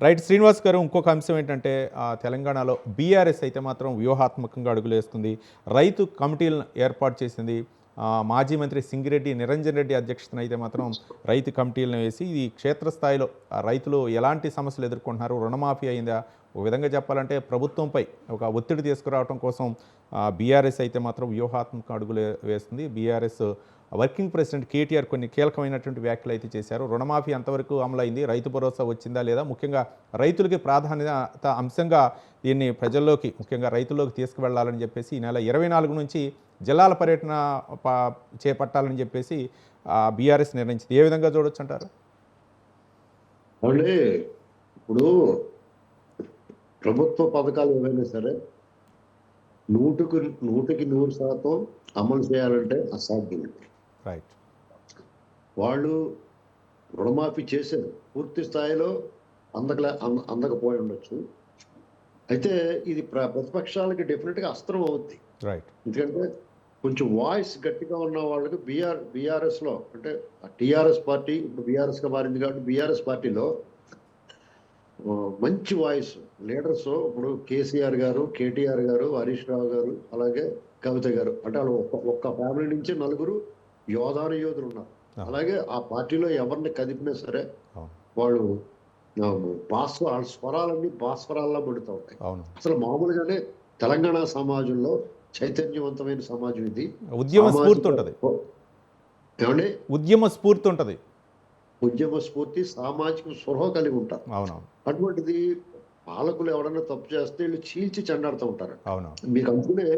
Right Srinivas గారు, ఇంకొక అంశం ఏంటంటే తెలంగాణలో బీఆర్ఎస్ అయితే మాత్రం వ్యూహాత్మకంగా అడుగులేస్తుంది. రైతు కమిటీలను ఏర్పాటు చేసింది. మాజీ మంత్రి సింగిరెడ్డి నిరంజన్ రెడ్డి అధ్యక్షతన అయితే మాత్రం రైతు కమిటీలను వేసి ఇది క్షేత్రస్థాయిలో రైతులు ఎలాంటి సమస్యలు ఎదుర్కొంటున్నారు, రుణమాఫీ అయిందా, ఒక విధంగా చెప్పాలంటే ప్రభుత్వంపై ఒక ఒత్తిడి తీసుకురావడం కోసం బీఆర్ఎస్ అయితే మాత్రం వ్యూహాత్మక అడుగులు వేస్తుంది. బీఆర్ఎస్ వర్కింగ్ ప్రెసిడెంట్ కేటీఆర్ కొన్ని కీలకమైనటువంటి వ్యాఖ్యలు అయితే చేశారు. రుణమాఫీ అంతవరకు అమలైంది, రైతు భరోసా వచ్చిందా లేదా, ముఖ్యంగా రైతులకి ప్రాధాన్యత అంశంగా దీన్ని ప్రజల్లోకి ముఖ్యంగా రైతుల్లోకి తీసుకువెళ్లాలని చెప్పేసి ఈ నెల 24 నుంచి జిల్లాల పర్యటన చేపట్టాలని చెప్పేసి బీఆర్ఎస్ నిర్ణయించింది. ఏ విధంగా చూడొచ్చు అంటారు? అంటే ఇప్పుడు ప్రభుత్వ పథకాలు ఏవైనా సరే 100% అమలు చేయాలంటే అసాధ్యం. రైట్. వాళ్ళు రుణమాఫీ చేశారు, పూర్తి స్థాయిలో అందకపోయి ఉండొచ్చు. అయితే ఇది ప్రతిపక్షాలకి డెఫినెట్గా అస్త్రం అవుద్ది. రైట్. ఎందుకంటే కొంచెం వాయిస్ గట్టిగా ఉన్న వాళ్ళకి బీఆర్ఎస్లో అంటే టీఆర్ఎస్ పార్టీ ఇప్పుడు బీఆర్ఎస్గా మారింది కాబట్టి బీఆర్ఎస్ పార్టీలో మంచి వాయిస్ లీడర్స్ ఇప్పుడు కేసీఆర్ గారు, కేటీఆర్ గారు, హరీష్ రావు గారు, అలాగే కవిత గారు, అంటే వాళ్ళు ఒక్క ఫ్యామిలీ నుంచి 4 యోధులు ఉన్నారు. అలాగే ఆ పార్టీలో ఎవరిని కదిపినా సరే వాళ్ళు వాళ్ళ స్వరాలన్నీ భాస్వరాల్లో పడుతూ ఉంటాయి. అసలు మామూలుగానే తెలంగాణ సమాజంలో చైతన్యవంతమైన సమాజం ఇది. ఉద్యమ స్ఫూర్తి ఉంటుంది. ఏమండి? ఉద్యమ స్ఫూర్తి, సామాజిక స్పృహ కలిగి ఉంటారు. అటువంటిది పాలకులు ఎవడన్నా తప్పు చేస్తే వీళ్ళు చీల్చి చెండాడుతూ ఉంటారు. మీకు అనుకునే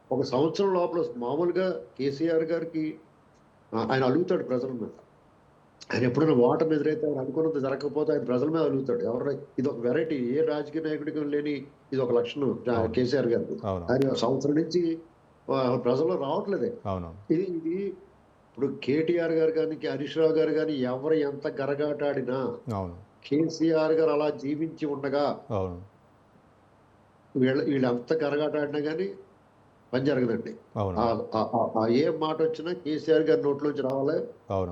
ఒక సంవత్సరం లోపల మామూలుగా కేసీఆర్ గారికి ఆయన అలుగుతాడు ప్రజల మీద. ఆయన ఎప్పుడైనా ఓటమి ఎదురైతే ఆయన అనుకున్నది జరగకపోతే ఆయన ప్రజల మీద అలుగుతాడు. ఎవరైనా ఇది ఒక వెరైటీ, ఏ రాజకీయ నాయకుడికి లేని ఇది ఒక లక్షణం కేసీఆర్ గారికి. ఆయన సంవత్సరం నుంచి ప్రజల్లో రావట్లేదే. ఇది ఇప్పుడు కేటీఆర్ గారు కానీ, హరీష్ రావు గారు కానీ ఎవరు ఎంత గరగాటాడినా కేసీఆర్ గారు అలా జీవించి ఉండగా వీళ్ళు ఎంత గరగాటాడినా కానీ పని జరగదండి. ఏ మాట వచ్చినా కేసీఆర్ గారి నోట్లోంచి రావాలి.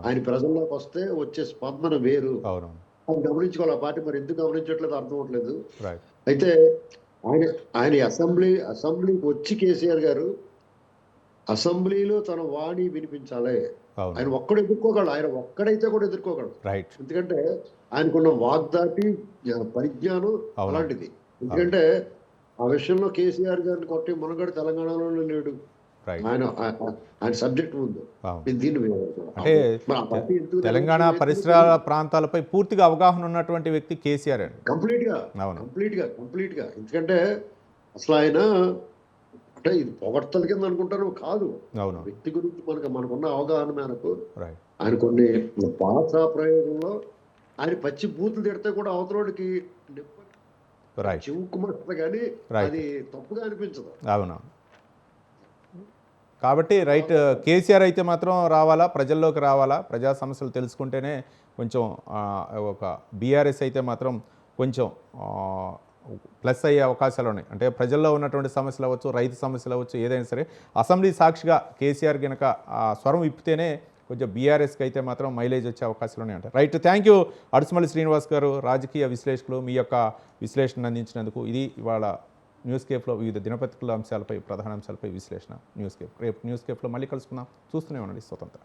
ఆయన ప్రజల్లోకి వస్తే వచ్చే స్పందన వేరు. అది గమనించుకోవాలి. ఆ పార్టీ మరి ఎందుకు గమనించట్లేదు అర్థం అవట్లేదు. అయితే ఆయన అసెంబ్లీకి వచ్చి కేసీఆర్ గారు అసెంబ్లీలో తన వాణి వినిపించాలి. ఆయన ఒక్కడైతే కూడా ఎదుర్కోగలడు. ఎందుకంటే ఆయనకున్న వాగ్దాటి పరిజ్ఞానం అలాంటిది. ఎందుకంటే ఆ విషయంలో కేసీఆర్ గారిని కొట్టి మునగడు తెలంగాణలోనే లేడు. ఆయన సబ్జెక్ట్ ముందు అంటే తెలంగాణ పరిసర ప్రాంతాలపై పూర్తిగా అవగాహన ఉన్నటువంటి వ్యక్తి కేసీఆర్. కంప్లీట్ గా ఎందుకంటే అసలు ఆయన అంటే ఇది పొగడ్తల కింద అనుకుంటారు కాదు. వ్యక్తి గురించి మనకున్న అవగాహన మేరకు ఆయన కొన్ని భాషా ప్రయోగంలో ఆయన పచ్చి బూతులు తిడితే కూడా అవతలోడికి చివుకుమంటది కానీ అది తప్పుగా అనిపించదు. కాబట్టి రైట్, కేసీఆర్ అయితే మాత్రం రావాలా, ప్రజల్లోకి రావాలా, ప్రజా సమస్యలు తెలుసుకుంటేనే కొంచెం ఒక బీఆర్ఎస్ అయితే మాత్రం కొంచెం ప్లస్ అయ్యే అవకాశాలు ఉన్నాయి. అంటే ప్రజల్లో ఉన్నటువంటి సమస్యలు అవ్వచ్చు, రైతు సమస్యలు అవ్వచ్చు, ఏదైనా సరే అసెంబ్లీ సాక్షిగా కేసీఆర్ కనుక స్వరం ఇప్పితేనే కొంచెం బీఆర్ఎస్కి అయితే మాత్రం మైలేజ్ వచ్చే అవకాశాలు ఉన్నాయంట. Right, thank you Adusumalli Srinivas గారు, రాజకీయ విశ్లేషకులు, మీ యొక్క విశ్లేషణ అందించినందుకు. ఇది ఇవాళ న్యూస్ కేఫ్లో వివిధ దినపత్రికల అంశాలపై, ప్రధాన అంశాలపై విశ్లేషణ. న్యూస్ కేఫ్ రేపు న్యూస్ కేఫ్లో మళ్ళీ కలుసుకుందాం. చూస్తూనే ఉండండి స్వతంత్ర.